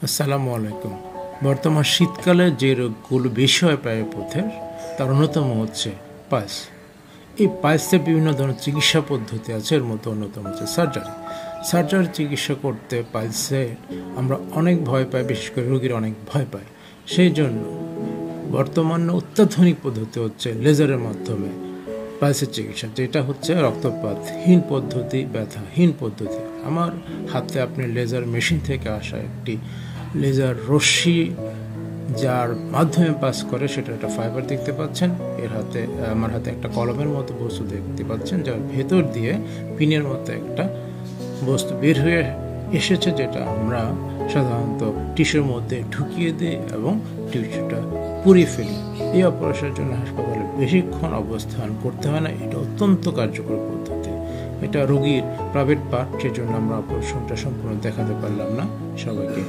আসসালামু আলাইকুম। বর্তমান শীতকালে যে রোগগুলো বেশি হয় পায়ুপথের তার অন্যতম হচ্ছে পাইলস। এই পাইলসের বিভিন্ন ধরনের চিকিৎসা পদ্ধতি আছে, এর মধ্যে অন্যতম হচ্ছে সার্জারি চিকিৎসা করতে পাইলসে আমরা অনেক ভয় পাই, বিশেষ করে রোগীর অনেক ভয় পায়। সেই জন্য বর্তমানে অত্যাধুনিক পদ্ধতি হচ্ছে লেজারের মাধ্যমে পাইলসের চিকিৎসা, যেটা হচ্ছে রক্তপাতহীন পদ্ধতি, ব্যথাহীন পদ্ধতি। আমার হাতে আপনি লেজার মেশিন থেকে আসা একটি লেজার রশ্মি যার মাধ্যমে পাস করে, সেটা একটা ফাইবার দেখতে পাচ্ছেন। আমার হাতে একটা কলমের মতো বস্তু দেখতে পাচ্ছেন, যার ভেতর দিয়ে পিনের মতো একটা বস্তু বের হয়ে এসেছে, যেটা আমরা সাধারণত টিস্যুর মধ্যে ঢুকিয়ে দিই এবং টিস্যুটা পুড়িয়ে ফেলি। এই অপারেশনের জন্য হাসপাতালে বেশিক্ষণ অবস্থান করতে হয় না। এটা অত্যন্ত কার্যকর পদ্ধতি। এটা রোগীর প্রাইভেট পার্ট, সেজন্য আমরা অপারেশনটা সম্পূর্ণ দেখাতে পারলাম না সবাইকে।